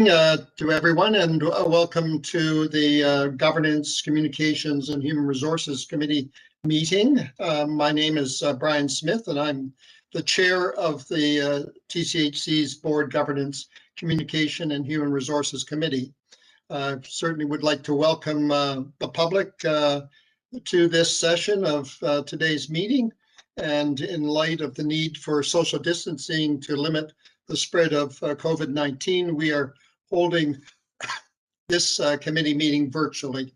To everyone, and welcome to the Governance, Communications, and Human Resources Committee meeting. My name is Brian Smith, and I'm the chair of the TCHC's Board Governance, Communication, and Human Resources Committee. Certainly would like to welcome the public to this session of today's meeting. And in light of the need for social distancing to limit the spread of COVID-19, we are holding this committee meeting virtually.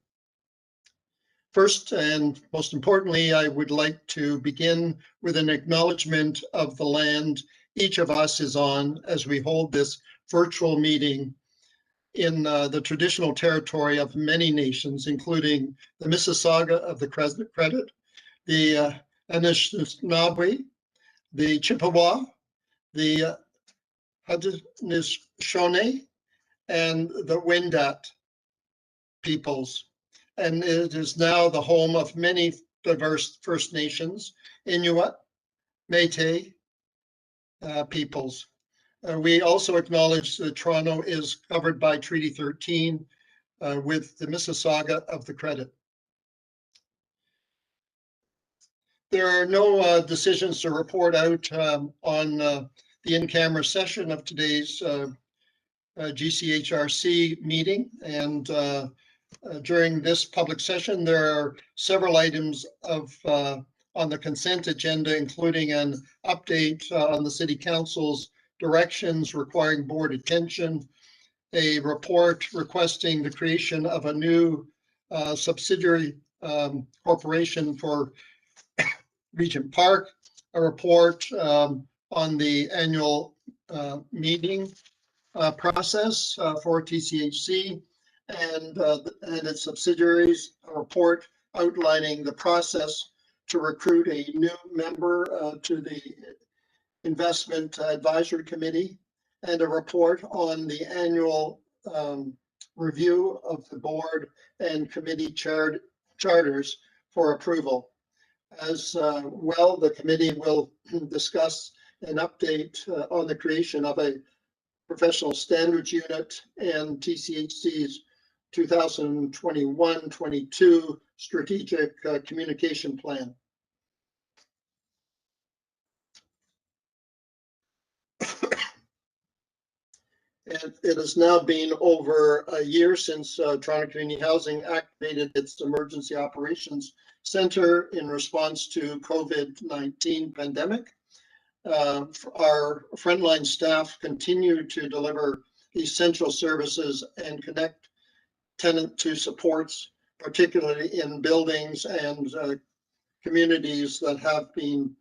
First and most importantly, I would like to begin with an acknowledgement of the land each of us is on as we hold this virtual meeting in the traditional territory of many nations, including the Mississauga of the Credit, the Anishinaabe, the Chippewa, the Haudenosaunee, and the Wendat peoples. And it is now the home of many diverse First Nations, Inuit, Métis peoples. We also acknowledge that Toronto is covered by Treaty 13 with the Mississauga of the Credit. There are no decisions to report out on the in-camera session of today's GCHRC meeting, and during this public session there are several items on the consent agenda, including an update on the City Council's directions requiring board attention, a report requesting the creation of a new subsidiary corporation for Regent Park, a report on the annual meeting process for TCHC and its subsidiaries, a report outlining the process to recruit a new member to the Investment Advisory Committee, and a report on the annual review of the board and committee charters for approval. As well, the committee will discuss an update on the creation of a professional standards unit and TCHC's 2021-22 strategic communication plan. And it has now been over a year since Toronto Community Housing activated its Emergency Operations Center in response to COVID-19 pandemic. Our frontline staff continue to deliver essential services and connect tenant to supports, particularly in buildings and communities that have been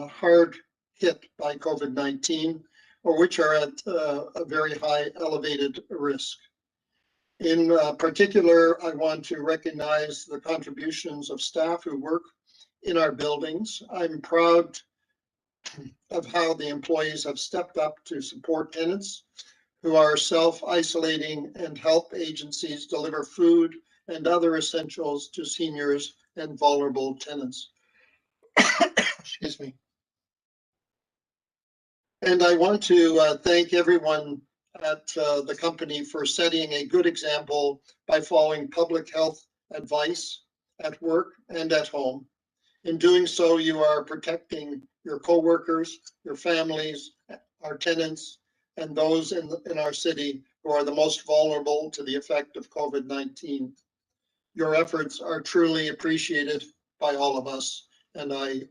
hard hit by COVID-19 or which are at a very high elevated risk. In particular, I want to recognize the contributions of staff who work in our buildings. I'm proud of how the employees have stepped up to support tenants who are self-isolating and help agencies deliver food and other essentials to seniors and vulnerable tenants. Excuse me. And I want to thank everyone at the company for setting a good example by following public health advice at work and at home. In doing so, you are protecting your co-workers, your families, our tenants, and those in our city who are the most vulnerable to the effect of COVID-19. Your efforts are truly appreciated by all of us, and I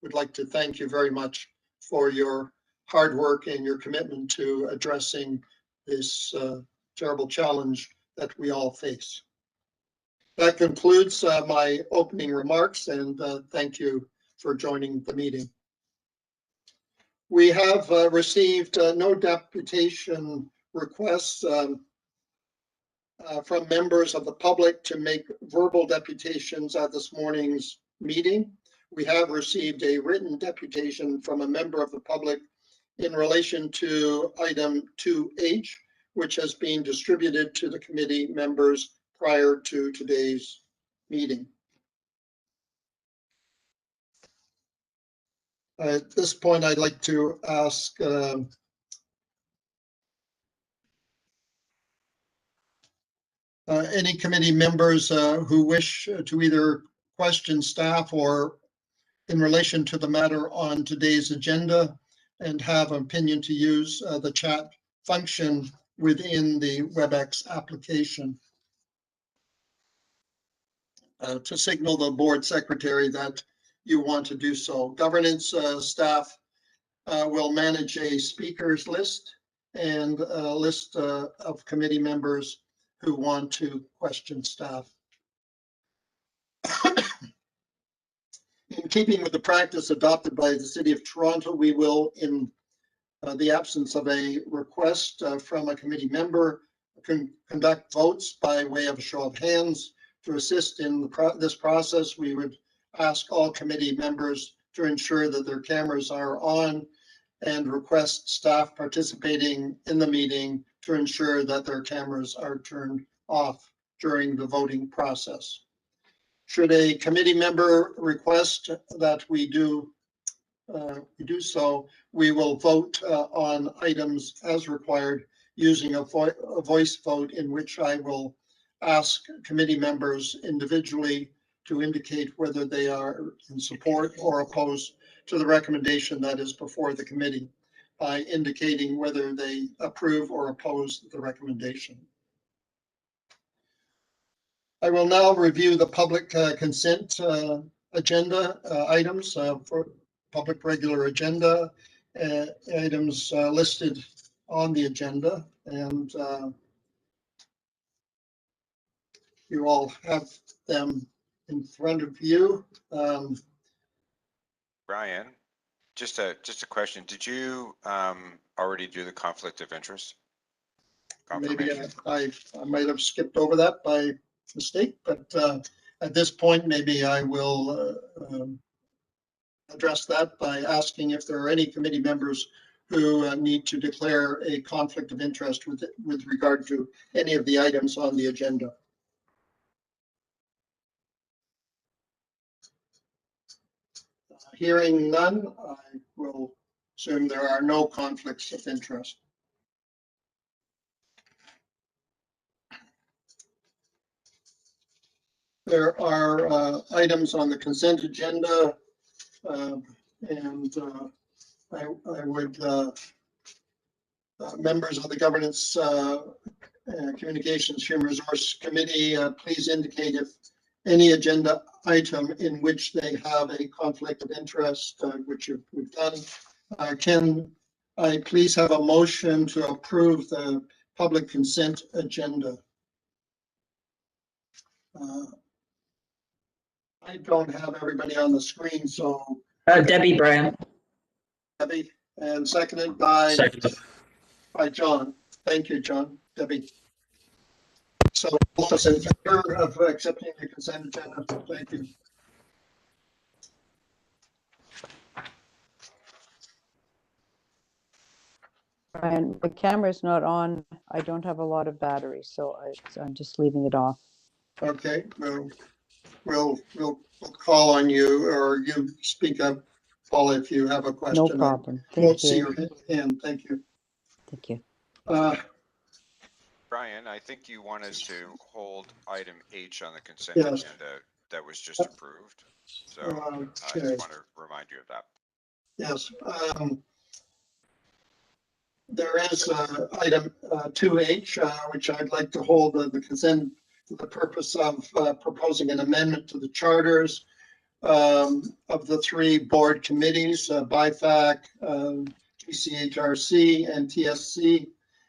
would like to thank you very much for your hard work and your commitment to addressing this terrible challenge that we all face. That concludes my opening remarks, and thank you for joining the meeting. We have received no deputation requests from members of the public to make verbal deputations at this morning's meeting. We have received a written deputation from a member of the public in relation to item 2H, which has been distributed to the committee members prior to today's meeting. At this point, I'd like to ask Any committee members who wish to either question staff or in relation to the matter on today's agenda and have an opinion to use the chat function within the WebEx application to signal the board secretary that you want to do so. Governance staff will manage a speakers list and a list of committee members who want to question staff. In keeping with the practice adopted by the City of Toronto, we will, in the absence of a request from a committee member, conduct votes by way of a show of hands. To assist in this process, we would ask all committee members to ensure that their cameras are on and request staff participating in the meeting to ensure that their cameras are turned off during the voting process. Should a committee member request that we do so, we will vote on items as required using a voice vote, in which I will ask committee members individually to indicate whether they are in support or opposed to the recommendation that is before the committee by indicating whether they approve or oppose the recommendation. I will now review the public consent agenda items for public regular agenda items listed on the agenda, and you all have them in front of you. Brian, just a question. Did you already do the conflict of interest Maybe confirmation? I might have skipped over that by mistake, but at this point, maybe I will address that by asking if there are any committee members who need to declare a conflict of interest with regard to any of the items on the agenda. Hearing none, I will assume there are no conflicts of interest. There are items on the consent agenda, and I would, members of the Governance Communications Human Resource Committee, please indicate if any agenda item in which they have a conflict of interest, which we've done. Can I please have a motion to approve the public consent agenda? I don't have everybody on the screen, so. Debbie Brand. Debbie, and seconded by, Second. by John. Thank you, John. Debbie. So all those in favor of accepting the consent agenda, thank you. And the camera's not on. I don't have a lot of battery, so I'm just leaving it off. Okay, we'll call on you, or you speak up, Paul, if you have a question. No problem. I won't Thank see you. your hand. Thank you. Thank you. Brian, I think you wanted to hold item H on the consent Yes. agenda that was just approved. So I just want to remind you of that. Yes. There is item 2H, which I'd like to hold the consent for the purpose of proposing an amendment to the charters of the three board committees, BIFAC, GCHRC, and TSC,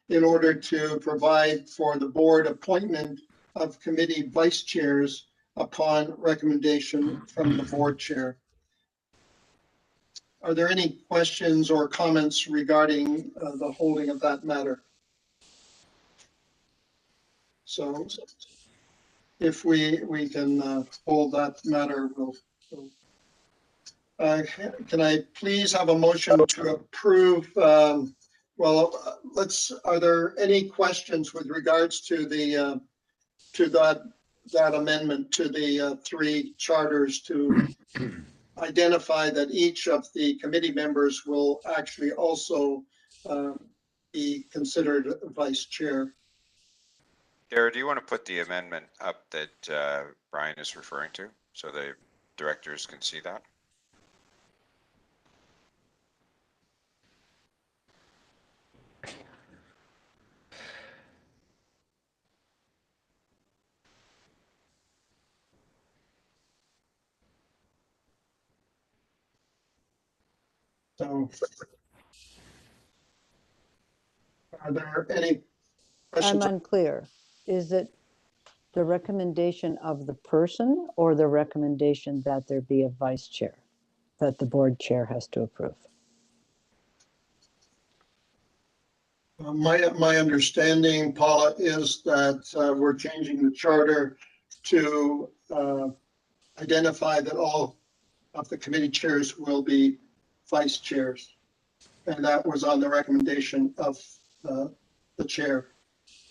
in order to provide for the board appointment of committee vice chairs upon recommendation from the board chair. Are there any questions or comments regarding the holding of that matter? So if we can hold that matter, can I please have a motion to approve? Well, are there any questions with regards to the to that amendment to the three charters to identify that each of the committee members will actually also be considered vice chair? Dara, do you want to put the amendment up that Brian is referring to so the directors can see that? So are there any I'm questions? unclear. Is it the recommendation of the person or the recommendation that there be a vice chair that the board chair has to approve? My understanding, Paula, is that we're changing the charter to identify that all of the committee chairs will be vice chairs. And that was on the recommendation of the chair.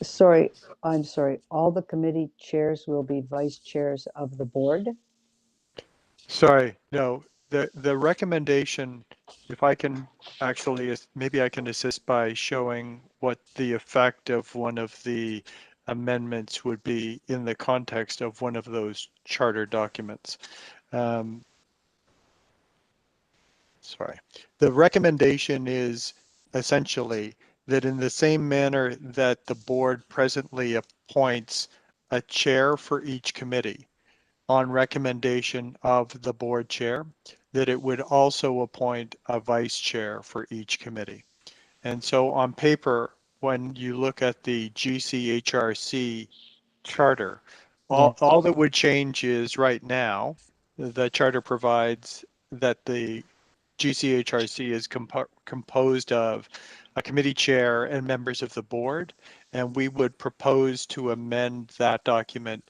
Sorry, I'm sorry. All the committee chairs will be vice chairs of the board? Sorry, no, the recommendation, if I can actually, maybe I can assist by showing what the effect of one of the amendments would be in the context of one of those charter documents. Sorry, the recommendation is essentially that in the same manner that the board presently appoints a chair for each committee, on recommendation of the board chair, that it would also appoint a vice chair for each committee. And so on paper, when you look at the GCHRC charter, all that would change is right now, the charter provides that the GCHRC is composed of a committee chair and members of the board, and we would propose to amend that document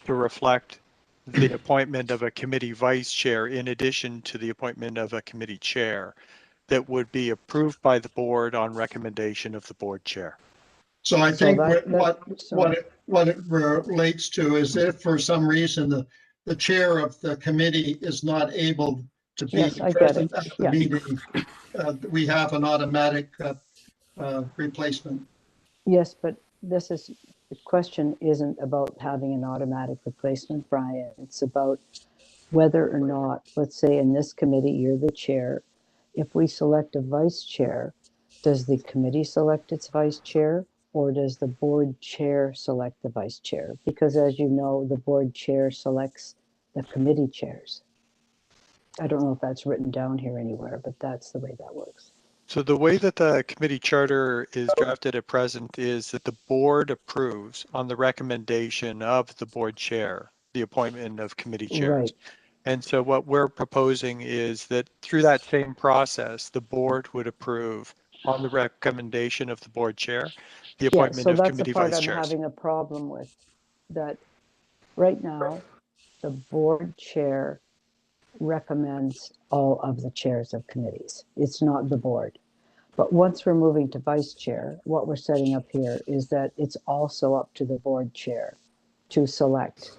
to reflect the appointment of a committee vice chair in addition to the appointment of a committee chair that would be approved by the board on recommendation of the board chair. So I think sorry. what it relates to is if for some reason the chair of the committee is not able to be Yes, I get present it. at the Yeah. meeting, we have an automatic replacement. Yes, but the question isn't about having an automatic replacement, Brian. It's about whether or not, let's say in this committee, you're the chair. If we select a vice chair, does the committee select its vice chair or does the board chair select the vice chair? Because as you know, the board chair selects the committee chairs. I don't know if that's written down here anywhere, but that's the way that works. So the way that the committee charter is drafted at present is that the board approves on the recommendation of the board chair, the appointment of committee chairs. Right. And so what we're proposing is that through that same process, the board would approve on the recommendation of the board chair, the Yeah, appointment so of that's the committee part vice I'm chairs. having a problem with. That right now, the board chair recommends all of the chairs of committees. It's not the board. But once we're moving to vice chair, what we're setting up here is that it's also up to the board chair to select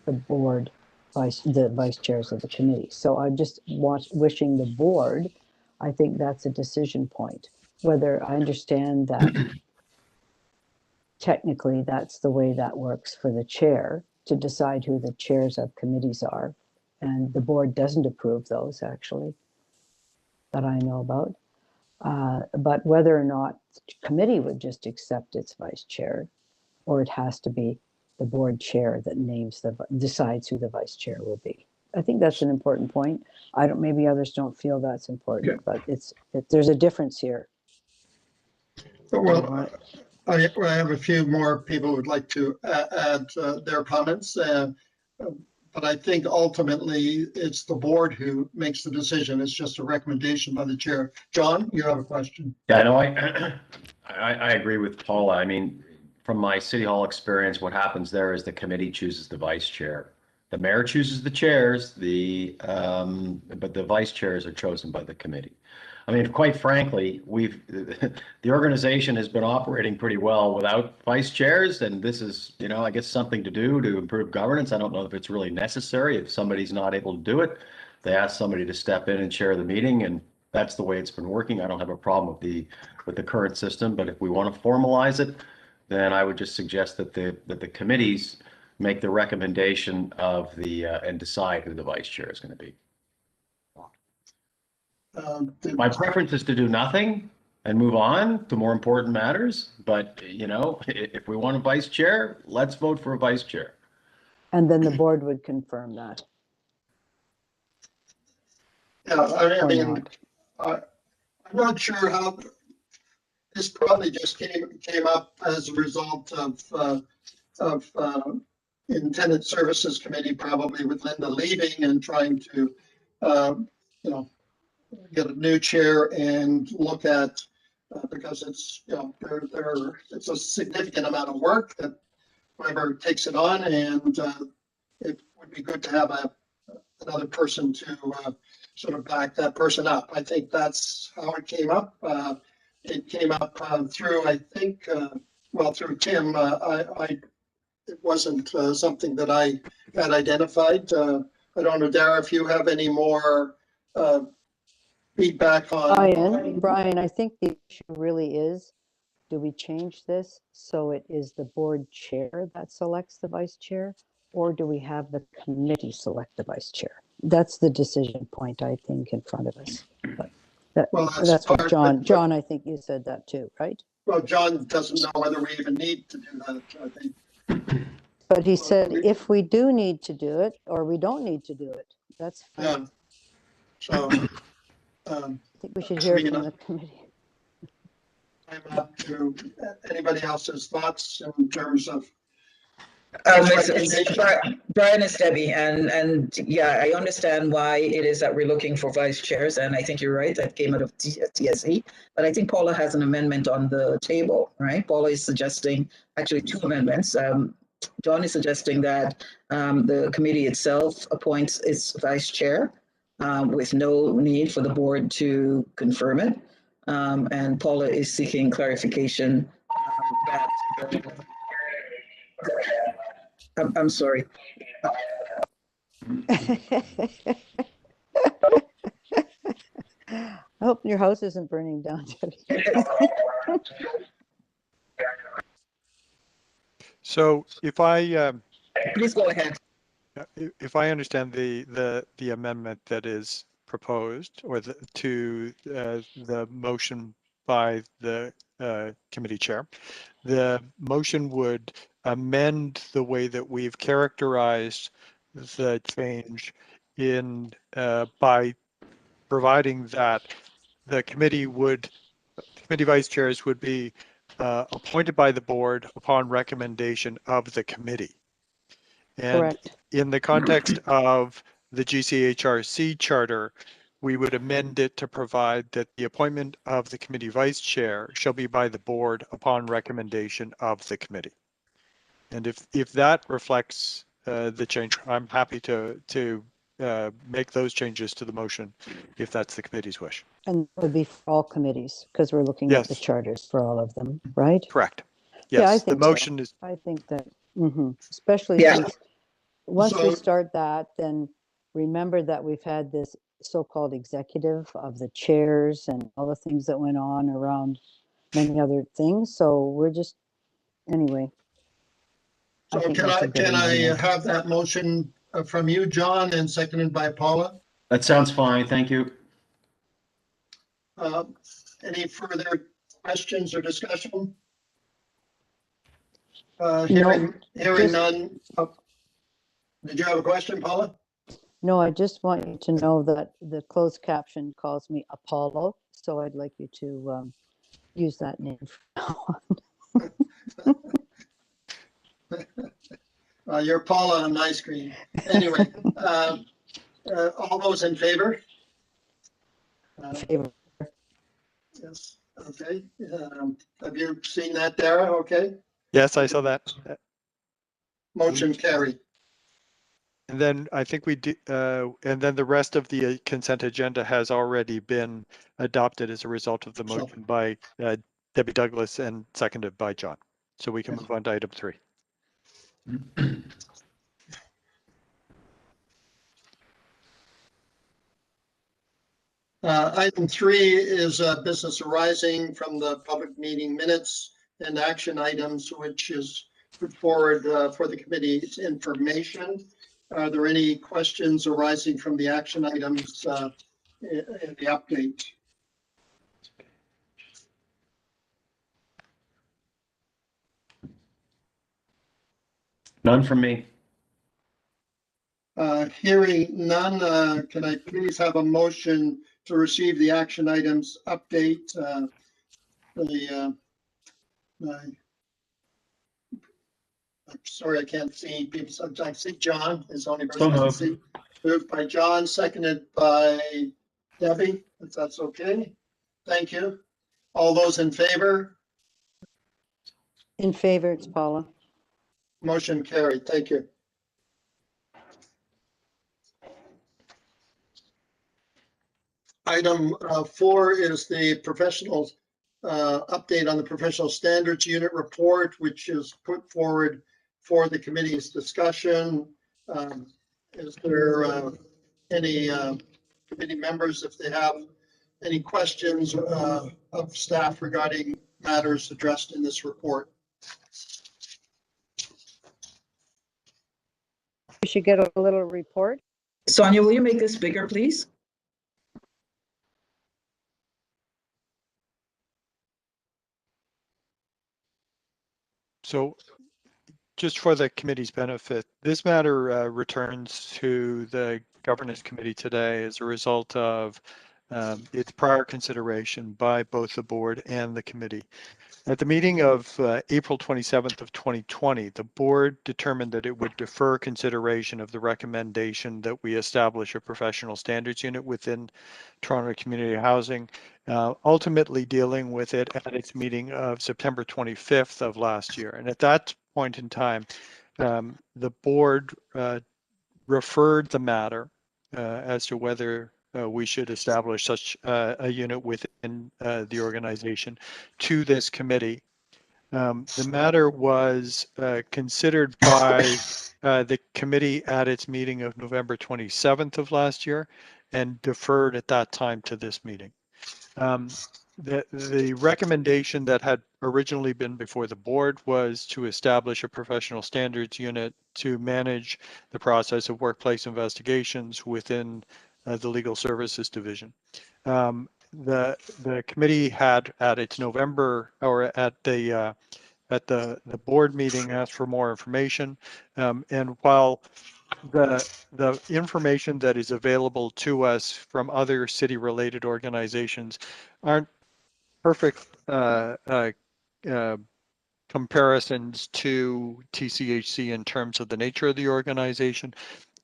the vice chairs of the committee. So I'm just wishing the board, I think that's a decision point. Whether I understand that technically that's the way that works for the chair to decide who the chairs of committees are. And the board doesn't approve those actually that I know about. But whether or not the committee would just accept its vice chair, or it has to be the board chair that decides who the vice chair will be. I think that's an important point. Maybe others don't feel that's important, but there's a difference here. Well, I have a few more people who would like to add their comments. But I think ultimately it's the board who makes the decision. It's just a recommendation by the chair. John, you have a question. Yeah, no, I agree with Paula. I mean, from my City Hall experience, what happens there is the committee chooses the vice chair. The mayor chooses the chairs, but the vice chairs are chosen by the committee. I mean, quite frankly, the organization has been operating pretty well without vice chairs, and this is, I guess something to do to improve governance. I don't know if it's really necessary. If somebody's not able to do it, they ask somebody to step in and chair the meeting, and that's the way it's been working. I don't have a problem with the current system, but if we want to formalize it, then I would just suggest that the committees make the recommendation of the, and decide who the vice chair is going to be. My preference is to do nothing and move on to more important matters. But, you know, if we want a vice chair, let's vote for a vice chair. And then the board would confirm that. Yeah, I Or mean, not. I'm not sure how, this probably just came up as a result of in Tenant Services Committee, probably with Linda leaving and trying to, you know, get a new chair and look at, because it's, you know, it's a significant amount of work that whoever takes it on, and it would be good to have another person to sort of back that person up. I think that's how it came up. It came up through, I think, well, through Tim. It wasn't something that I had identified. I don't know, Dara, if you have any more feedback on. Brian, I think the issue really is, do we change this so it is the board chair that selects the vice chair? Or do we have the committee select the vice chair? That's the decision point, I think, in front of us. But that's what John, I think you said that too, right? Well, John doesn't know whether we even need to do that, I think. But he said if we do need to do it, or we don't need to do it, that's fine. Yeah. So I think we should hear from the committee. I'm up to anybody else's thoughts in terms of. Brian, is Debbie, and yeah, I understand why it is that we're looking for vice chairs, and I think you're right, that came out of TSE, but I think Paula has an amendment on the table, right? Paula is suggesting actually two amendments. John is suggesting that the committee itself appoints its vice chair with no need for the board to confirm it, and Paula is seeking clarification that I'm sorry. I hope your house isn't burning down, Debbie. So if I Please go ahead. if I understand the amendment that is proposed, or to the motion by the committee chair, the motion would amend the way that we've characterized the change in by providing that the committee vice chairs would be appointed by the board upon recommendation of the committee. And Correct. in the context of the GCHRC charter, we would amend it to provide that the appointment of the committee vice chair shall be by the board upon recommendation of the committee. And if that reflects the change, I'm happy to make those changes to the motion if that's the committee's wish. And it would be for all committees, because we're looking at the Yes. charters for all of them, right? Correct. Yeah, I Yes, the think so. motion is, I think that, especially Yeah. since once we So- start that, then remember that we've had this so-called executive of the chairs and all the things that went on around many other things. So we're just, anyway. So think can that's I, a good can I amendment. have that motion from you, John, and seconded by Paula? That sounds fine. Thank you. Any further questions or discussion? No, Hearing just- none. Oh, did you have a question, Paula? No, I just want you to know that the closed caption calls me Apollo, so I'd like you to use that name from now on. You're Paula on my screen. Anyway, all those in favor? Favor. Yes, okay. Have you seen that, Dara? Okay, yes, I saw that. motion carried. And then I think we do, and then the rest of the consent agenda has already been adopted as a result of the Sure. motion by Debbie Douglas and seconded by John. So we can move on to item 3. Item 3 is business arising from the public meeting minutes and action items, which is put forward for the committee's information. Are there any questions arising from the action items in the update? None from me. Hearing none, can I please have a motion to receive the action items update? I'm sorry, I can't see people. I see John is the only person I can see. Moved by John, seconded by Debbie, if that's okay. Thank you. All those in favor? In favor, it's Paula. Motion carried. Thank you. Item 4 is the professional update on the professional standards unit report, which is put forward for the committee's discussion. Is there any committee members, if they have any questions of staff regarding matters addressed in this report? We should get a little report. Sonia, will you make this bigger, please? So just for the committee's benefit, this matter returns to the governance committee today as a result of its prior consideration by both the board and the committee. At the meeting of April 27th of 2020, the board determined that it would defer consideration of the recommendation that we establish a professional standards unit within Toronto Community Housing, ultimately dealing with it at its meeting of September 25th of last year. And at that point in time, the board referred the matter as to whether we should establish such a unit within the organization to this committee. The matter was considered by the committee at its meeting of November 27th of last year and deferred at that time to this meeting. The recommendation that had originally been before the board was to establish a professional standards unit to manage the process of workplace investigations within the Legal Services Division. The committee had at its November or at the board meeting asked for more information, and while the information that is available to us from other city-related organizations aren't perfect comparisons to TCHC in terms of the nature of the organization.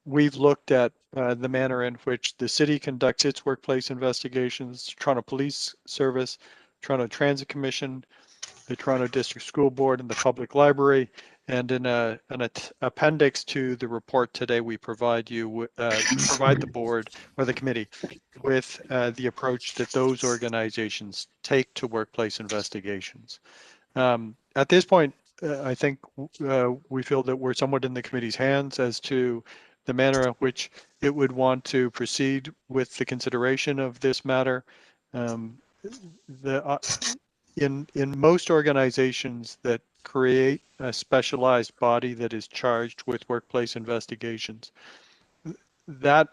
We've looked at the manner in which the city conducts its workplace investigations, Toronto Police Service, Toronto Transit Commission, the Toronto District School Board, and the Public Library. And in an appendix to the report today, we provide you provide the board or the committee with the approach that those organizations take to workplace investigations. At this point, I think we feel that we're somewhat in the committee's hands as to the manner in which it would want to proceed with the consideration of this matter. In most organizations that create a specialized body that is charged with workplace investigations, that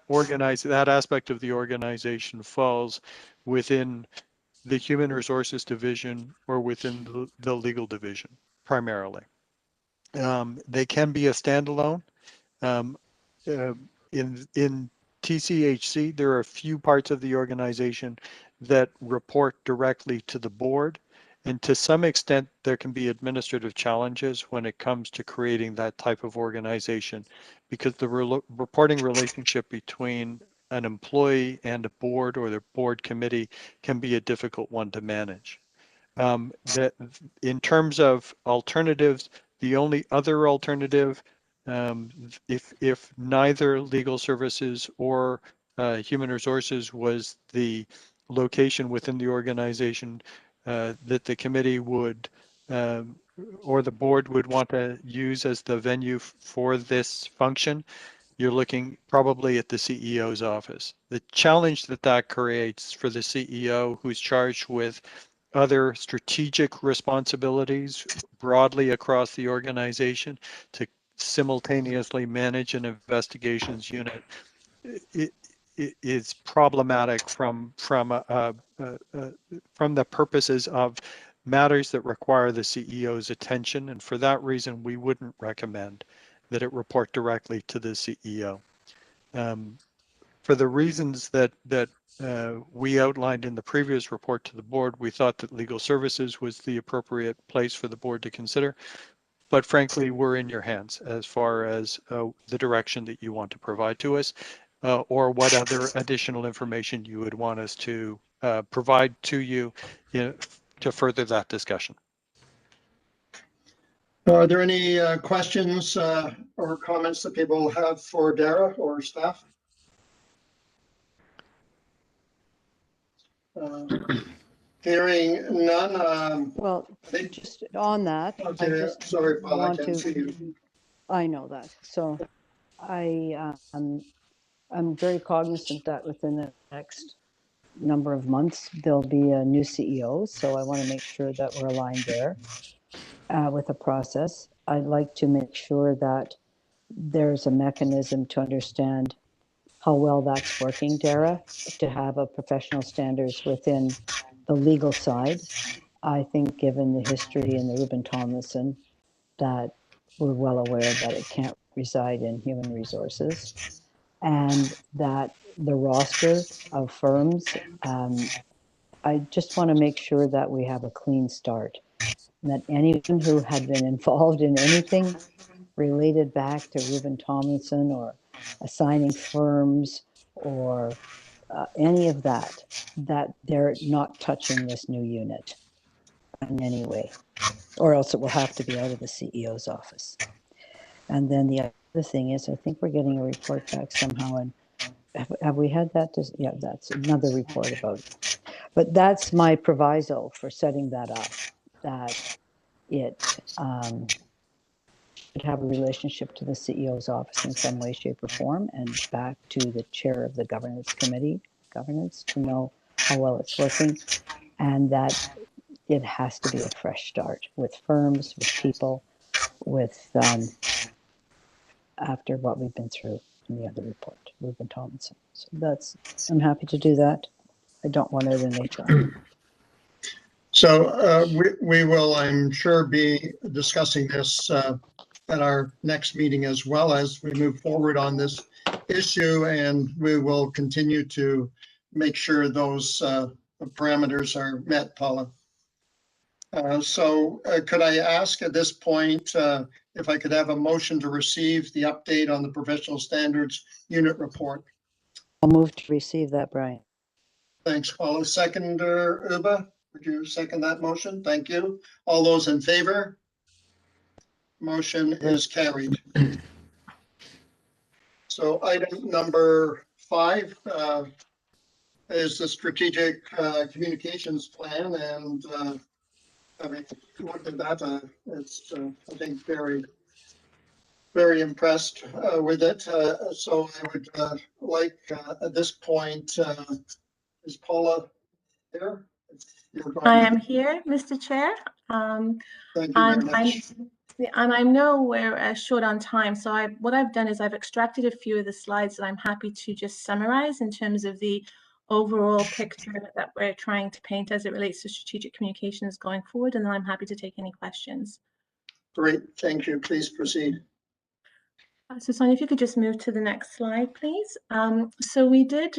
aspect of the organization falls within the Human Resources Division or within the Legal Division primarily. They can be a standalone. In TCHC, there are a few parts of the organization that report directly to the board. And to some extent, there can be administrative challenges when it comes to creating that type of organization, because the reporting relationship between an employee and a board or the board committee can be a difficult one to manage. In terms of alternatives, the only other alternative, if neither legal services or human resources was the location within the organization that the committee would or the board would want to use as the venue for this function, you're looking probably at the CEO's office. The challenge that creates for the CEO, who's charged with other strategic responsibilities broadly across the organization to simultaneously manage an investigations unit, it is problematic from the purposes of matters that require the CEO's attention, and for that reason, we wouldn't recommend that it report directly to the CEO. For the reasons that we outlined in the previous report to the board, we thought that legal services was the appropriate place for the board to consider. But frankly, we're in your hands as far as the direction that you want to provide to us, or what other additional information you would want us to provide to you, to further that discussion. Are there any questions or comments that people have for Dara or staff? Hearing none. Well, just on that, I just Sorry, Paul, I want can't see to, you. I know that. So I'm very cognizant that within the next number of months, there'll be a new CEO. So I want to make sure that we're aligned there with the process. I'd like to make sure that there's a mechanism to understand how well that's working, Dara, to have a professional standards within the legal side. I think given the history in the Reuben Tomlinson, that we're well aware that it can't reside in human resources, and that the roster of firms, I just want to make sure that we have a clean start, and that anyone who had been involved in anything related back to Reuben Tomlinson or assigning firms or any of that, that they're not touching this new unit in any way, or else it will have to be out of the CEO's office. And then the other thing is, I think we're getting a report back somehow, and have we had that? Yeah, that's another report about it. But that's my proviso for setting that up, that it should have a relationship to the CEO's office in some way, shape, or form, and back to the chair of the governance committee, governance, to know how well it's working, and that it has to be a fresh start with firms, with people, with after what we've been through in the other report, Reuben Tomlinson. So that's, I'm happy to do that. I don't want it in HR. So we will, I'm sure, be discussing this at our next meeting as well as we move forward on this issue, and we will continue to make sure those parameters are met, Paula. So could I ask at this point if I could have a motion to receive the update on the professional standards unit report? I'll move to receive that, Brian. Thanks, Paula. Seconder, Uba, would you second that motion? Thank you. All those in favor? Motion is carried. So item number 5 is the strategic communications plan, and having looked at that, it's I think very impressed with it. So I would like at this point, is Paula there? I am here, Mr. Chair. Thank you very much. And I know we're short on time, so what I've done is I've extracted a few of the slides that I'm happy to just summarize in terms of the overall picture that we're trying to paint as it relates to strategic communications going forward, and then I'm happy to take any questions. Great, thank you. Please proceed. So Sonia, if you could just move to the next slide, please. So we did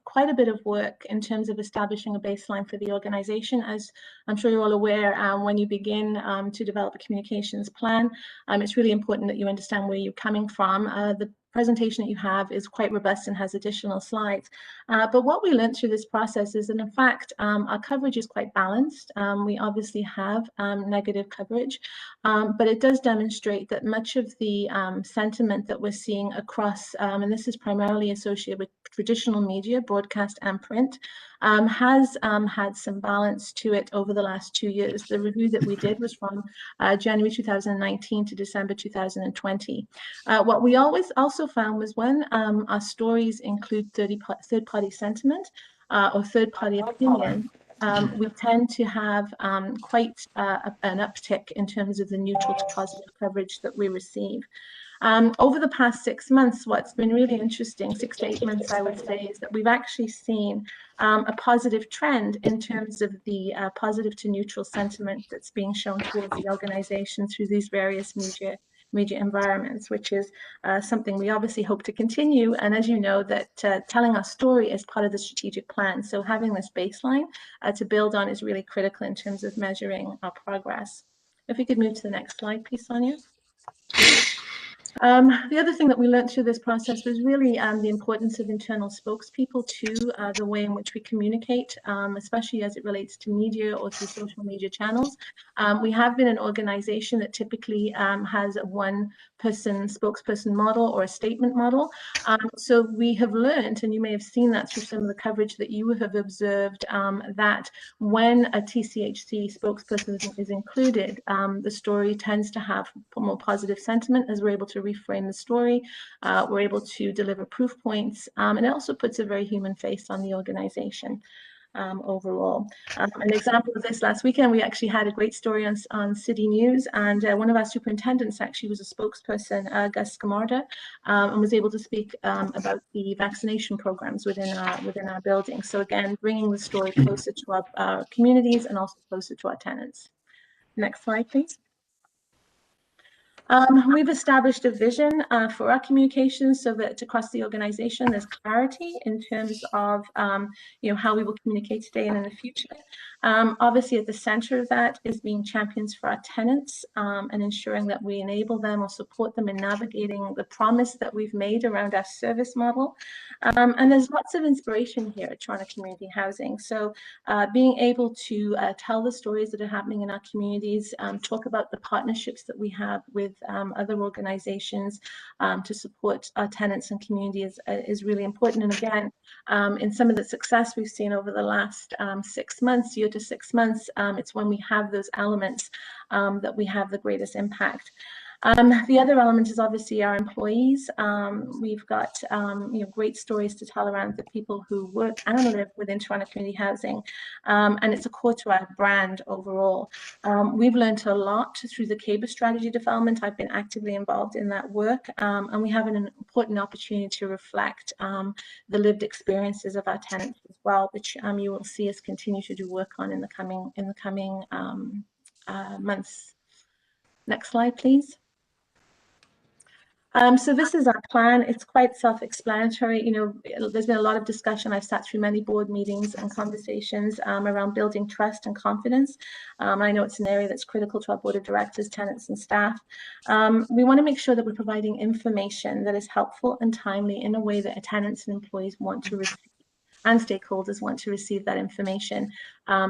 quite a bit of work in terms of establishing a baseline for the organization. As I'm sure you're all aware, when you begin to develop a communications plan, it's really important that you understand where you're coming from. The presentation that you have is quite robust and has additional slides. But what we learned through this process is that, in fact, our coverage is quite balanced. We obviously have negative coverage, but it does demonstrate that much of the sentiment that we're seeing across, and this is primarily associated with traditional media, broadcast and print, has had some balance to it over the last 2 years. The review that we did was from January 2019 to December 2020. What we always also found was when our stories include third-party sentiment or third-party opinion, we tend to have quite an uptick in terms of the neutral to positive coverage that we receive. Over the past 6 months, what's been really interesting, 6 to 8 months, I would say, is that we've actually seen a positive trend in terms of the positive to neutral sentiment that's being shown towards the organization through these various media environments, which is something we obviously hope to continue. And as you know, that telling our story is part of the strategic plan. So having this baseline to build on is really critical in terms of measuring our progress. If we could move to the next slide, please, Sonia. The other thing that we learned through this process was really the importance of internal spokespeople to the way in which we communicate, especially as it relates to media or through social media channels. We have been an organization that typically has a one-person spokesperson model or a statement model. So we have learned, and you may have seen that through some of the coverage that you have observed, that when a TCHC spokesperson is included, the story tends to have more positive sentiment as we're able to reframe the story. We're able to deliver proof points, and it also puts a very human face on the organization. Overall. An example of this, last weekend, we actually had a great story on City News, and one of our superintendents actually was a spokesperson, Gus Scamarda, and was able to speak about the vaccination programs within our building. So again, bringing the story closer to our communities and also closer to our tenants. Next slide, please. We've established a vision for our communications so that across the organization there's clarity in terms of how we will communicate today and in the future. Obviously at the center of that is being champions for our tenants and ensuring that we enable them or support them in navigating the promise that we've made around our service model. And there's lots of inspiration here at Toronto Community Housing. So being able to tell the stories that are happening in our communities, talk about the partnerships that we have with other organizations to support our tenants and communities is really important. And again, in some of the success we've seen over the last 6 months, year to 6 months, it's when we have those elements that we have the greatest impact. The other element is obviously our employees. We've got great stories to tell around the people who work and live within Toronto Community Housing, and it's a core to our brand overall. We've learned a lot through the CABA strategy development. I've been actively involved in that work, and we have an important opportunity to reflect the lived experiences of our tenants as well, which you will see us continue to do work on in the coming months. Next slide, please. So this is our plan. It's quite self-explanatory. There's been a lot of discussion. I've sat through many board meetings and conversations around building trust and confidence. I know it's an area that's critical to our board of directors, tenants and staff. We want to make sure that we're providing information that is helpful and timely in a way that tenants and employees want to receive and stakeholders want to receive that information.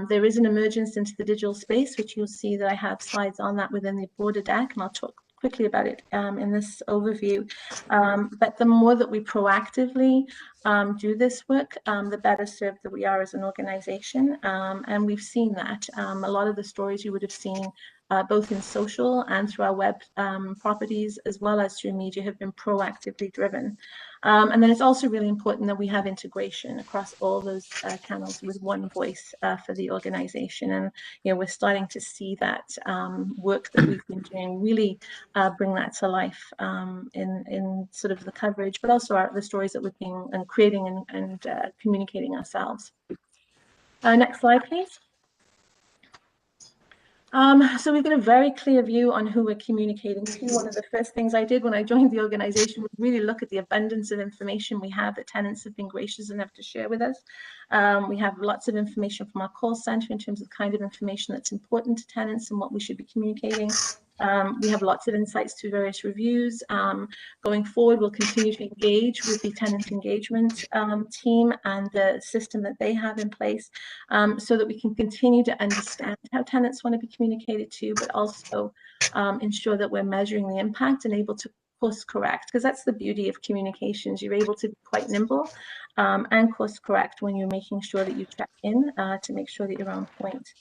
There is an emergence into the digital space, which you'll see that I have slides on that within the border deck, and I'll talk quickly about it in this overview. But the more that we proactively do this work, the better served that we are as an organization. And we've seen that. A lot of the stories you would have seen both in social and through our web properties, as well as through media, have been proactively driven. And then it's also really important that we have integration across all those channels with one voice for the organization. And we're starting to see that work that we've been doing really bring that to life in sort of the coverage, but also the stories that we've been creating and communicating ourselves. Next slide, please. So we've got a very clear view on who we're communicating to. One of the first things I did when I joined the organization was really look at the abundance of information we have that tenants have been gracious enough to share with us. We have lots of information from our call center in terms of the kind of information that's important to tenants and what we should be communicating. We have lots of insights to various reviews. Going forward, we'll continue to engage with the Tenant Engagement team and the system that they have in place so that we can continue to understand how tenants want to be communicated to, but also ensure that we're measuring the impact and able to course correct, because that's the beauty of communications. You're able to be quite nimble and course correct when you're making sure that you check in to make sure that you're on point.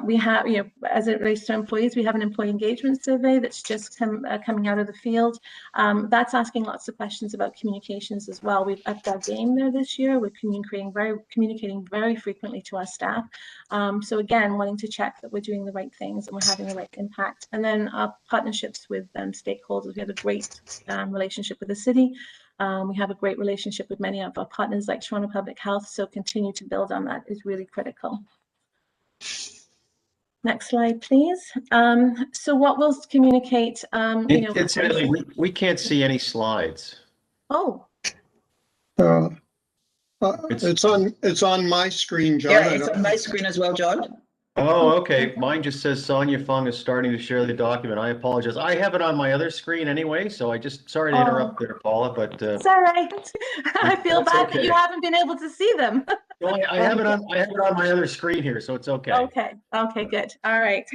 We have, as it relates to employees, we have an employee engagement survey that's just coming out of the field. That's asking lots of questions about communications as well. We've upped our game there this year. We're communicating very frequently to our staff. So again, wanting to check that we're doing the right things and we're having the right impact. And then our partnerships with stakeholders. We have a great relationship with the city. We have a great relationship with many of our partners like Toronto Public Health. So continue to build on that is really critical. Next slide, please. So what we'll communicate, Incidentally, we can't see any slides. Oh. It's on my screen, John. Yeah, it's on my screen as well, John. Oh, okay. Mine just says Sonia Fung is starting to share the document. I apologize. I have it on my other screen anyway, so I just, sorry to interrupt there, Paula, but it's all right. I feel bad that you haven't been able to see them. No, I have it on my other screen here, so it's okay. Okay, good. All right.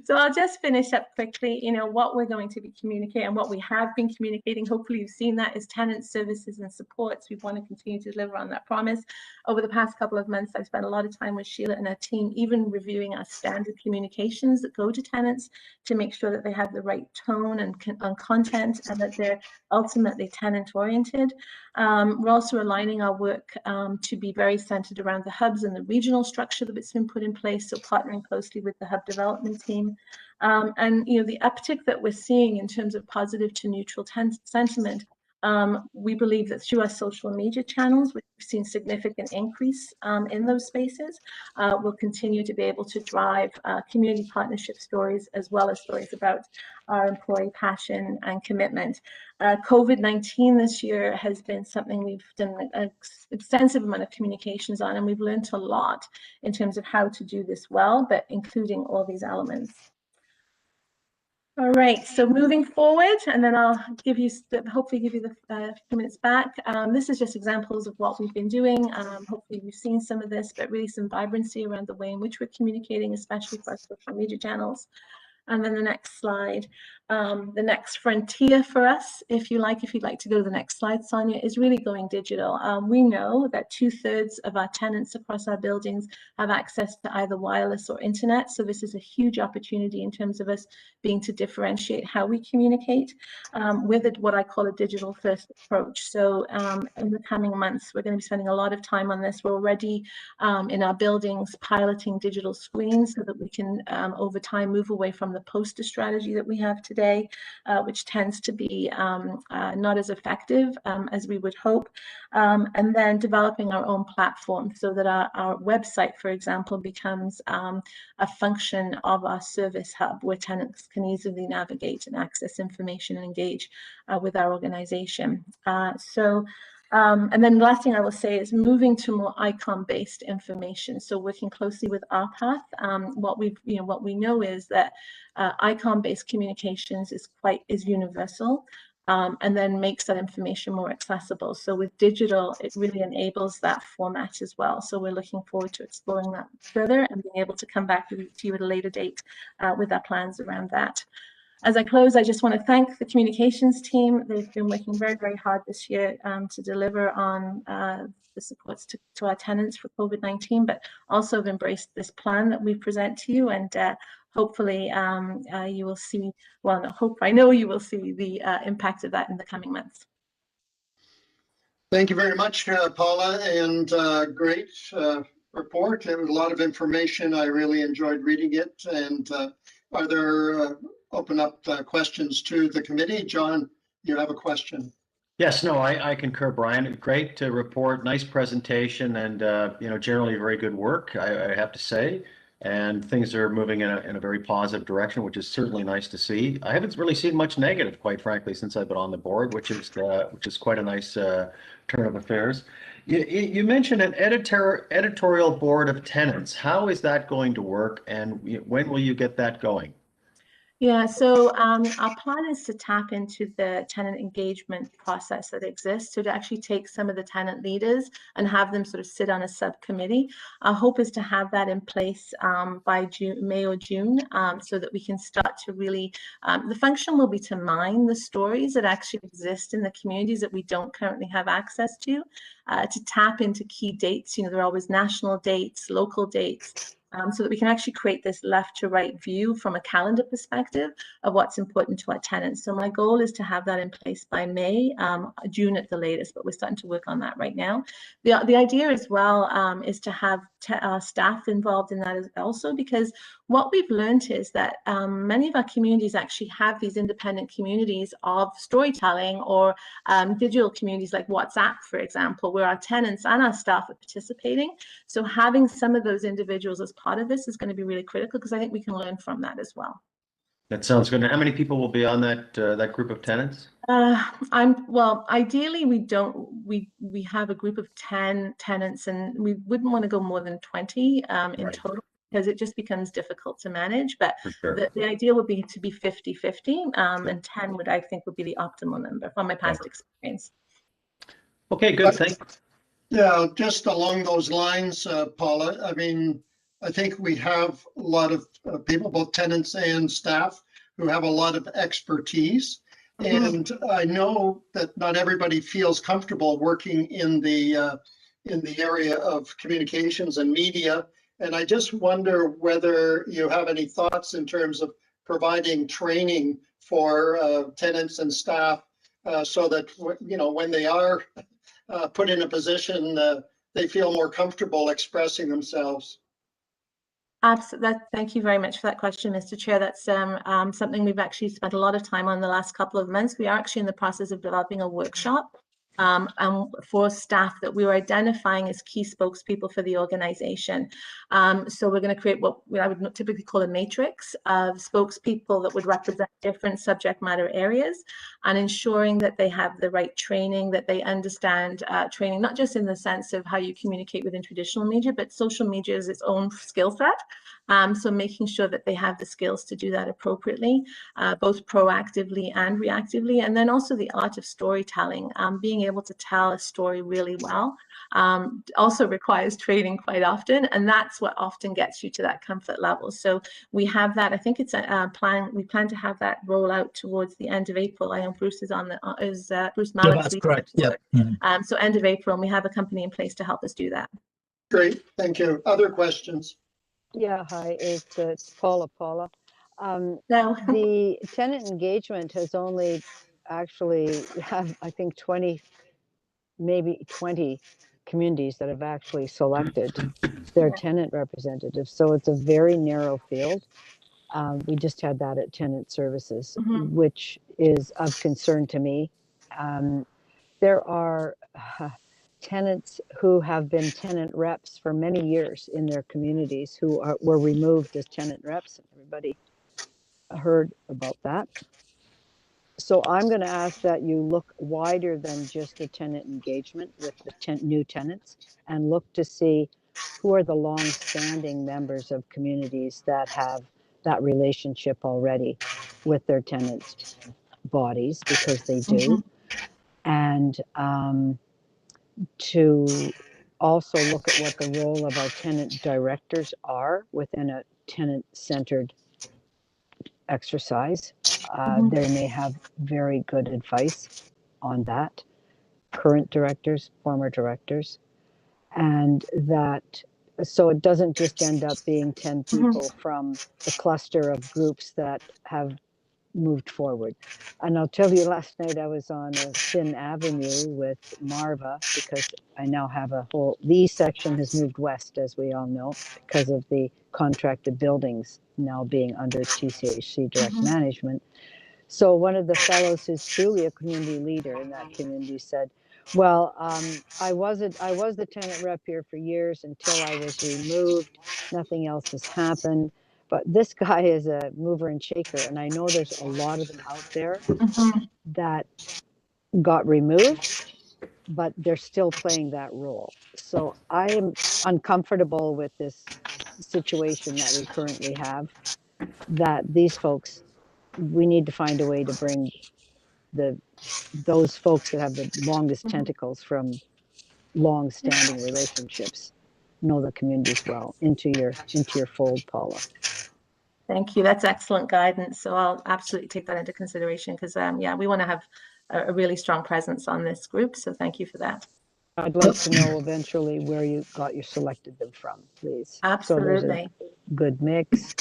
So I'll just finish up quickly. What we're going to be communicating and what we have been communicating, hopefully you've seen that, is tenant services and supports. We want to continue to deliver on that promise. Over the past couple of months, I've spent a lot of time with Sheila and her team, even reviewing our standard communications that go to tenants to make sure that they have the right tone and content and that they're ultimately tenant oriented. We're also aligning our work to be very centered around the hubs and the regional structure that's been put in place, so partnering closely with the hub development team. And the uptick that we're seeing in terms of positive to neutral sentiment, we believe that through our social media channels, we've seen significant increase in those spaces. We'll continue to be able to drive community partnership stories as well as stories about our employee passion and commitment. COVID-19 this year has been something we've done an extensive amount of communications on, and we've learned a lot in terms of how to do this well, but including all these elements. All right, so moving forward, and then I'll hopefully give you the few minutes back. This is just examples of what we've been doing. Hopefully you've seen some of this, but really some vibrancy around the way in which we're communicating, especially for our social media channels. And then the next slide, the next frontier for us, if you'd like to go to the next slide, Sonia, is really going digital. We know that 2/3 of our tenants across our buildings have access to either wireless or internet. So this is a huge opportunity in terms of us being to differentiate how we communicate with what I call a digital first approach. So in the coming months, we're going to be spending a lot of time on this. We're already in our buildings piloting digital screens so that we can over time move away from the poster strategy that we have today, which tends to be not as effective as we would hope. And then developing our own platform so that our website, for example, becomes a function of our service hub where tenants can easily navigate and access information and engage with our organization. And then the last thing I will say is moving to more icon-based information. So working closely with RPath, what we know is that icon-based communications is universal, and then makes that information more accessible. So with digital, it really enables that format as well. So we're looking forward to exploring that further and being able to come back to you at a later date with our plans around that. As I close, I just want to thank the communications team. They've been working very, very hard this year to deliver on the supports to our tenants for COVID-19, but also have embraced this plan that we present to you. And hopefully you will see, I know you will see the impact of that in the coming months. Thank you very much, Paula, and great report. There was a lot of information. I really enjoyed reading it. And are there open up questions to the committee? John, you have a question. Yes, no, I concur, Brian. Great report, nice presentation, and generally very good work, I have to say. And things are moving in a very positive direction, which is certainly nice to see. I haven't really seen much negative, quite frankly, since I've been on the board, which is quite a nice turn of affairs. You mentioned an editorial board of tenants. How is that going to work, and when will you get that going? Yeah, so our plan is to tap into the tenant engagement process that exists. So to actually take some of the tenant leaders and have them sort of sit on a subcommittee. Our hope is to have that in place by May or June, so that we can start to really, the function will be to mine the stories that actually exist in the communities that we don't currently have access to tap into key dates. You know, there are always national dates, local dates, so that we can actually create this left to right view from a calendar perspective of what's important to our tenants. So my goal is to have that in place by May, June at the latest, but we're starting to work on that right now. The idea as well is to have staff involved in that also, because what we've learned is that many of our communities actually have these independent communities of storytelling or digital communities like WhatsApp, for example, where our tenants and our staff are participating. So having some of those individuals as part of this is going to be really critical, because I think we can learn from that as well. That sounds good. Now, how many people will be on that that group of tenants? Well, ideally we have a group of 10 tenants, and we wouldn't want to go more than 20 in total, because it just becomes difficult to manage. But the idea would be to be 50-50, and 10 I think would be the optimal number from my past experience. Okay, good. Thanks. Yeah, just along those lines, Paula, I mean, I think we have a lot of people, both tenants and staff, who have a lot of expertise. And I know that not everybody feels comfortable working in the area of communications and media. And I just wonder whether you have any thoughts in terms of providing training for tenants and staff, so that, you know, when they are put in a position, they feel more comfortable expressing themselves. Absolutely. Thank you very much for that question, Mr. Chair. That's something we've actually spent a lot of time on the last couple of months. We are actually in the process of developing a workshop for staff that we were identifying as key spokespeople for the organization. So we're going to create what I would typically call a matrix of spokespeople that would represent different subject matter areas, and ensuring that they have the right training, that they understand training, not just in the sense of how you communicate within traditional media, but social media is its own skill set. So making sure that they have the skills to do that appropriately, both proactively and reactively. And then also the art of storytelling, being able to tell a story really well, also requires training quite often. And that's what often gets you to that comfort level. So we have that. I think it's a plan. We plan to have that roll out towards the end of April. I know Bruce is on the, Bruce Malik. Yeah, that's correct. Yeah. So end of April, and we have a company in place to help us do that. Great, thank you. Other questions? Yeah, hi, it's Paula. No. The tenant engagement has only actually have, I think, 20, maybe 20 communities that have actually selected their tenant representatives. So it's a very narrow field. We just had that at Tenant Services, which is of concern to me. There are tenants who have been tenant reps for many years in their communities who were removed as tenant reps, and everybody heard about that. So I'm going to ask that you look wider than just the tenant engagement with the new tenants, and look to see who are the long-standing members of communities that have that relationship already with their tenant bodies, because they do. And to also look at what the role of our tenant directors are within a tenant-centered exercise. They may have very good advice on that, current directors, former directors, and that, so it doesn't just end up being 10 people from the cluster of groups that have moved forward. And I'll tell you, last night I was on a Sin Avenue with Marva, because I now have a whole, the section has moved west, as we all know, because of the contracted buildings now being under TCHC direct management. So one of the fellows who's truly a community leader in that community said, well, I was the tenant rep here for years until I was removed. Nothing else has happened. But this guy is a mover and shaker, and I know there's a lot of them out there that got removed, but they're still playing that role. So I am uncomfortable with this situation that we currently have, that these folks we need to find a way to bring those folks that have the longest tentacles from long-standing relationships, know the communities well, into your fold, Paula. Thank you. That's excellent guidance. So I'll absolutely take that into consideration because, yeah, we want to have a really strong presence on this group. So thank you for that. I'd like to know eventually where you selected them from, please. Absolutely. So there's a good mix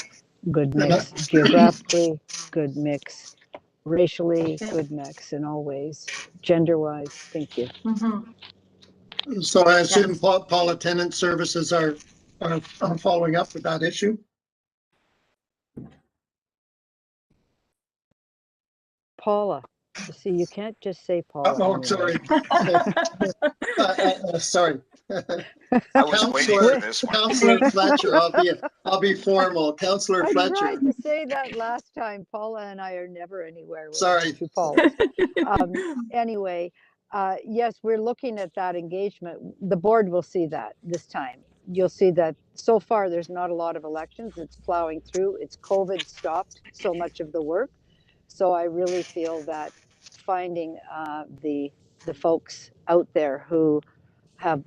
geographically, good mix racially, good mix in all ways, gender-wise. Thank you. So I assume Paula, Tenant Services are following up with that issue? Paula, you see, you can't just say Paula. Oh, anyway. sorry. Sorry. I was waiting for this one. Councillor Fletcher, I'll be formal. Councillor Fletcher. I tried to say that last time. Paula and I are never anywhere with Sorry. two Paulas. Anyway, yes, we're looking at that engagement. The board will see that this time. You'll see that so far there's not a lot of elections. It's plowing through. It's COVID stopped so much of the work. So I really feel that finding the folks out there who have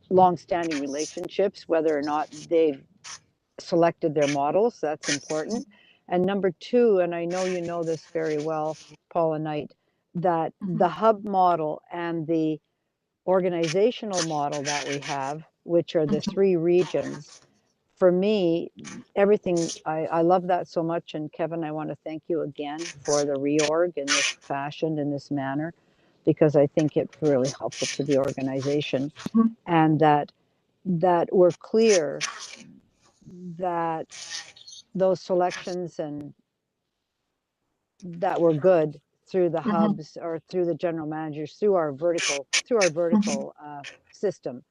long-standing relationships, whether or not they've selected their models, that's important. And number two, and I know you know this very well, Paula Knight, that the hub model and the organizational model that we have, which are the three regions, for me, everything, I love that so much. And Kevin, I want to thank you again for the reorg in this fashion, in this manner, because I think it's really helpful to the organization. And that we're clear that those selections and that were good through the hubs or through the general managers, through our vertical system,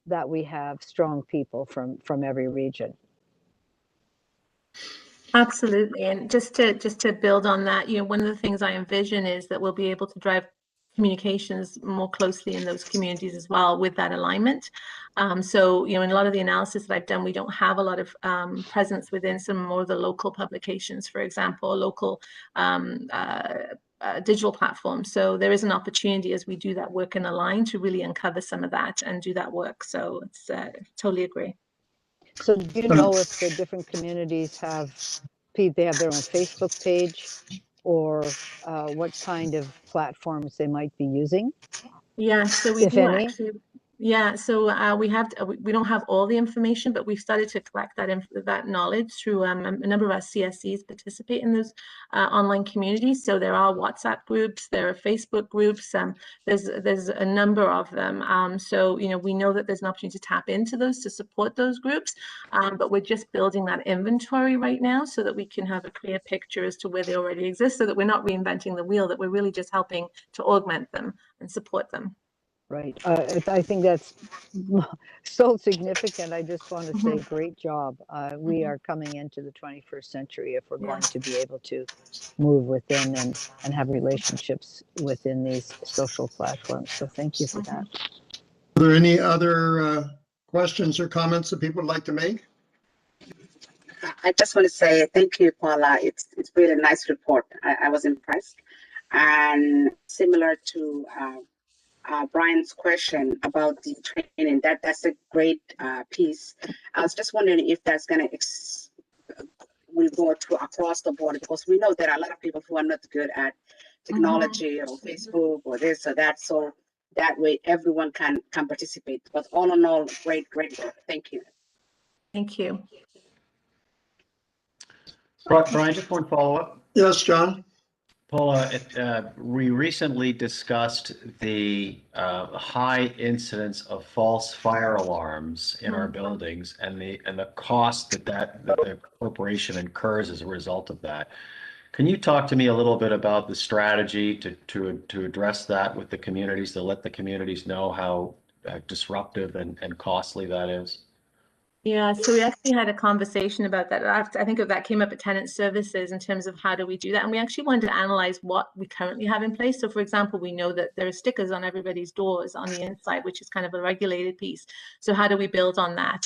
that we have strong people from every region. Absolutely. And just to build on that, one of the things I envision is that we'll be able to drive communications more closely in those communities as well with that alignment. So, in a lot of the analysis that I've done, we don't have a lot of presence within some more of the local publications, for example, local digital platforms. So there is an opportunity as we do that work and align to really uncover some of that and do that work. So it's totally agree. So do you know if the different communities they have their own Facebook page, or what kind of platforms they might be using? Yeah, so we if do any? actually. Yeah, so we don't have all the information, but we've started to collect that knowledge through a number of our CSCs participate in those online communities. So there are WhatsApp groups, there are Facebook groups. There's a number of them. So we know that there's an opportunity to tap into those to support those groups, but we're just building that inventory right now so that we can have a clear picture as to where they already exist, so that we're not reinventing the wheel, that we're really just helping to augment them and support them. Right. I think that's so significant. I just want to say great job. We are coming into the 21st century if we're going to be able to move within and have relationships within these social platforms. So thank you for that. Are there any other questions or comments that people would like to make? I just want to say thank you, Paula. It's really a nice report. I was impressed. And similar to Brian's question about the training, that's a great piece. I was just wondering if that's going to will go to across the board, because we know there are a lot of people who are not good at technology or Facebook or this or that. So that way everyone can participate. But all in all, great work. Thank you. Thank you. Brian, just one follow-up. Yes, John. Paula, we recently discussed the high incidence of false fire alarms in our buildings and the cost that the corporation incurs as a result of that. Can you talk to me a little bit about the strategy to address that with the communities, to let the communities know how disruptive and costly that is? Yeah, so we actually had a conversation about that. I think that came up at Tenant Services in terms of how do we do that. And we actually wanted to analyze what we currently have in place. So for example, we know that there are stickers on everybody's doors on the inside, which is kind of a regulated piece. So how do we build on that?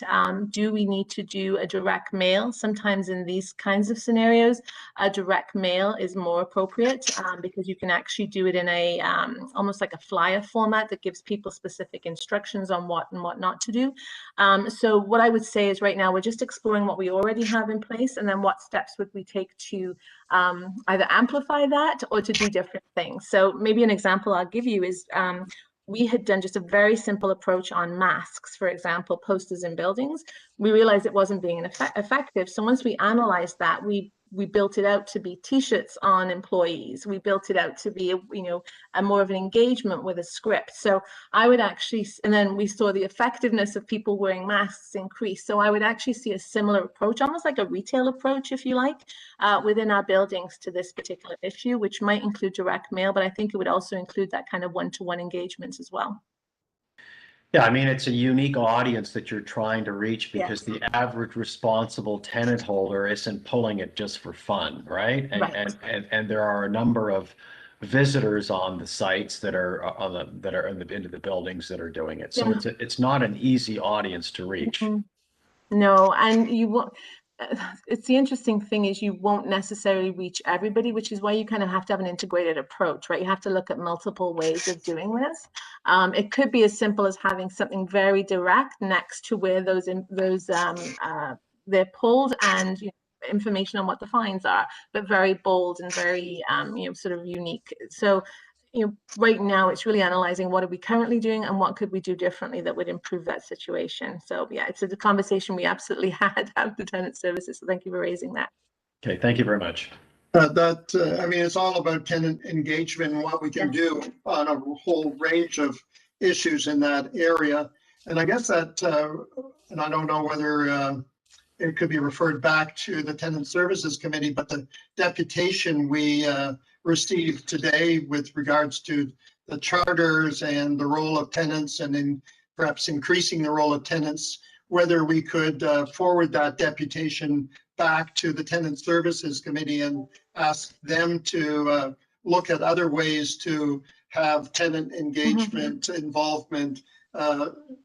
Do we need to do a direct mail? Sometimes in these kinds of scenarios, a direct mail is more appropriate because you can actually do it in a almost like a flyer format that gives people specific instructions on what and what not to do. So what I would say is right now we're just exploring what we already have in place, and then what steps would we take to either amplify that or to do different things. So maybe an example I'll give you is we had done just a very simple approach on masks, for example, posters in buildings. We realized it wasn't being effective. So once we analyzed that, we built it out to be T-shirts on employees. We built it out to be, a more of an engagement with a script. So I would actually, and then we saw the effectiveness of people wearing masks increase. So I would actually see a similar approach, almost like a retail approach, if you like, within our buildings to this particular issue, which might include direct mail, but I think it would also include that kind of one-to-one engagement as well. Yeah, I mean, it's a unique audience that you're trying to reach because Yes. the average responsible tenant holder isn't pulling it just for fun, right? Right. And there are a number of visitors on the sites that are into the buildings that are doing it. So Yeah. it's not an easy audience to reach. Mm-hmm. No, and you won't. It's the interesting thing is you won't necessarily reach everybody, which is why you kind of have to have an integrated approach, right? You have to look at multiple ways of doing this. It could be as simple as having something very direct next to where they're pulled, and information on what the fines are, but very bold and very sort of unique. So right now it's really analyzing what are we currently doing and what could we do differently that would improve that situation. So yeah, it's a conversation we absolutely had at the Tenant Services. So thank you for raising that. Okay, thank you very much. I mean, it's all about tenant engagement and what we can do on a whole range of issues in that area. And I guess that, and I don't know whether it could be referred back to the Tenant Services Committee, but the deputation we received today with regards to the charters and the role of tenants, and in perhaps increasing the role of tenants, whether we could forward that deputation back to the Tenant Services Committee and ask them to look at other ways to have tenant engagement involvement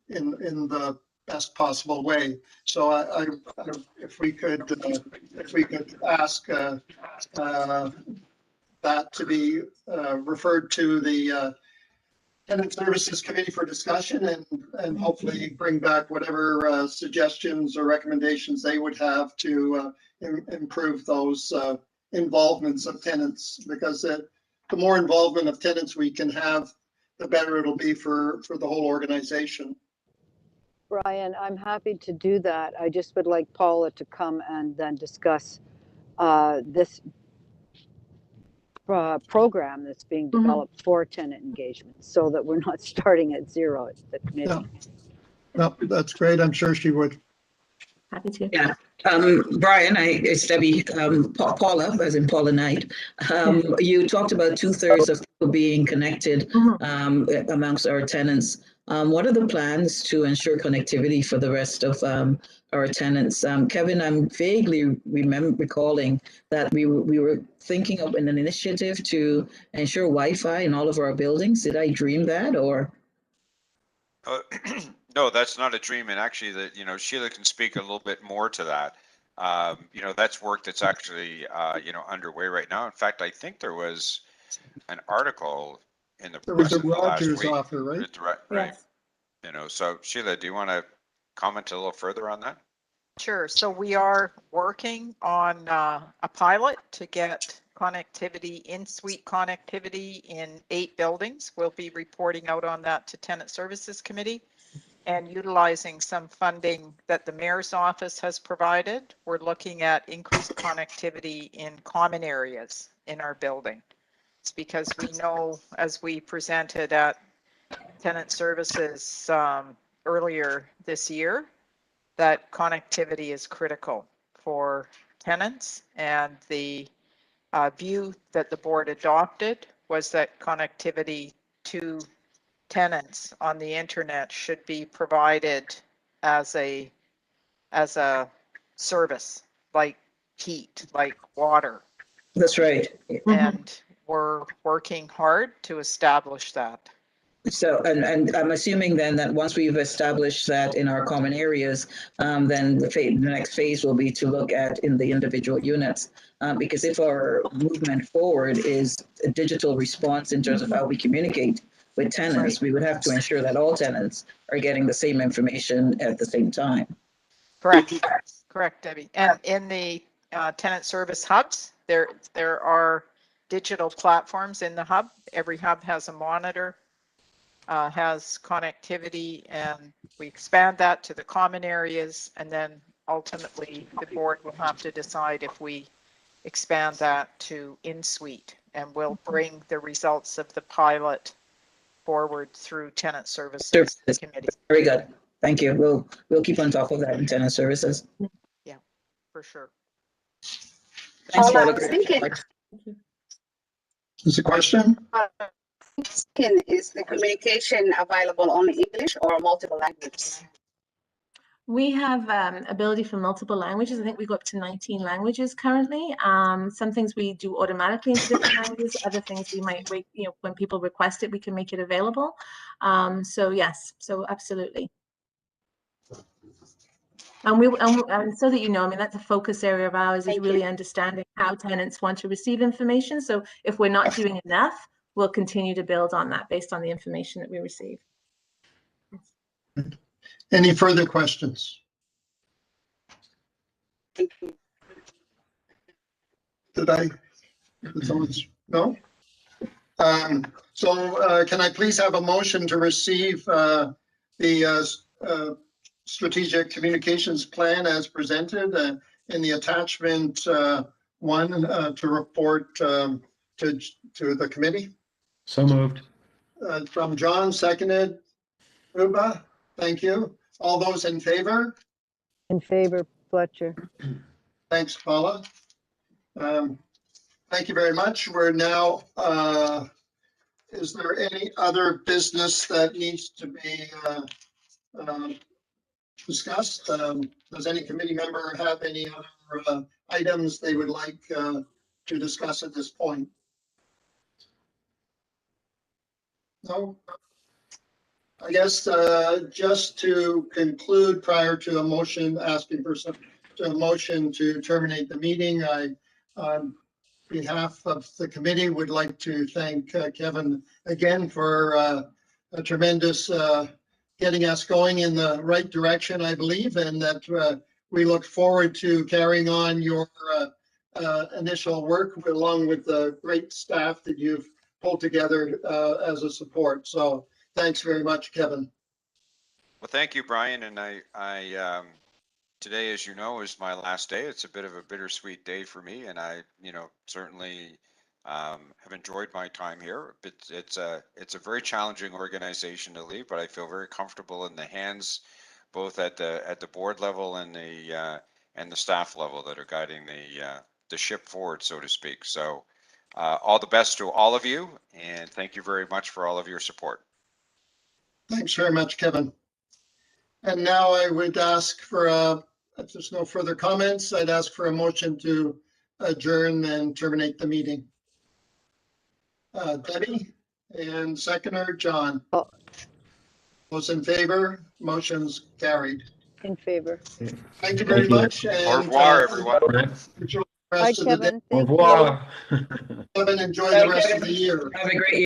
in the best possible way. So if we could ask that to be referred to the Tenant Services Committee for discussion, and hopefully bring back whatever suggestions or recommendations they would have to improve those involvements of tenants, because the more involvement of tenants we can have, the better it'll be for the whole organization. Brian, I'm happy to do that. I just would like Paula to come and then discuss this program that's being developed for tenant engagement, so that we're not starting at zero at the committee. Yeah. No, that's great. I'm sure she would. Happy to. Yeah. Brian, it's Debbie, Paula, as in Paula Knight. You talked about 2/3 of people being connected amongst our tenants. What are the plans to ensure connectivity for the rest of our tenants? Kevin, I'm vaguely recalling that we were thinking of an initiative to ensure Wi-Fi in all of our buildings. Did I dream that, or? No, that's not a dream. And actually Sheila can speak a little bit more to that. That's work that's actually, underway right now. In fact, I think there was an article in the press in the last week. Offer, right? Right. Yes. So Sheila, do you want to comment a little further on that? Sure. So we are working on a pilot to get connectivity, in-suite connectivity in 8 buildings. We'll be reporting out on that to Tenant Services Committee, and utilizing some funding that the Mayor's office has provided. We're looking at increased connectivity in common areas in our building. It's because we know, as we presented at Tenant Services earlier this year, that connectivity is critical for tenants, and the view that the board adopted was that connectivity to tenants on the internet should be provided as a as a service, like heat, like water. That's right. And we're working hard to establish that. So, and I'm assuming then that once we've established that in our common areas, then the next phase will be to look at in the individual units. Because if our movement forward is a digital response in terms of how we communicate with tenants, we would have to ensure that all tenants are getting the same information at the same time. Correct. Correct, Debbie. And in the tenant service hubs, there are digital platforms in the hub. Every hub has a monitor, has connectivity, and we expand that to the common areas. And then ultimately the board will have to decide if we expand that to in-suite, and we'll bring the results of the pilot forward through tenant services committee. Very good. Thank you. We'll keep on top of that in tenant services. Yeah, for sure. Thanks, Paula, I Paula. was thinking, Is the question? is the communication available only English or multiple languages? We have ability for multiple languages. I think we go up to 19 languages currently. Some things we do automatically into different languages. Other things we might wait, when people request it, we can make it available. So yes, so absolutely. And so that you know, I mean, that's a focus area of ours, is really understanding how tenants want to receive information. So if we're not doing enough, we'll continue to build on that based on the information that we receive. Any further questions? Thank you. Did I? No? So can I please have a motion to receive the strategic communications plan as presented in the attachment 1 to report to the committee? So moved. From John, seconded. Uba, thank you. All those in favor? In favor, Fletcher. Thanks, Paula. Thank you very much. We're now, is there any other business that needs to be discussed? Does any committee member have any other items they would like to discuss at this point? No? I guess just to conclude, prior to a motion, asking for a motion to terminate the meeting, I, on behalf of the committee, would like to thank Kevin again for a tremendous getting us going in the right direction, I believe, and that we look forward to carrying on your initial work along with the great staff that you've pulled together as a support. So thanks very much, Kevin. Well, thank you, Brian. And I today, as you know, is my last day. It's a bit of a bittersweet day for me, and I, certainly have enjoyed my time here. It's a very challenging organization to lead, but I feel very comfortable in the hands, both at the board level and the staff level that are guiding the ship forward, so to speak. So all the best to all of you, and thank you very much for all of your support. Thanks very much, Kevin. And now I would ask for if there's no further comments, I'd ask for a motion to adjourn and terminate the meeting. Debbie, and seconder John. Oh. Those in favor, motion's carried. In favor. Thank you very much. Au And revoir, everyone. enjoy the Hi, rest of the day. Kevin. Au Thank you. revoir. Kevin, enjoy the rest of the year. Have a great year.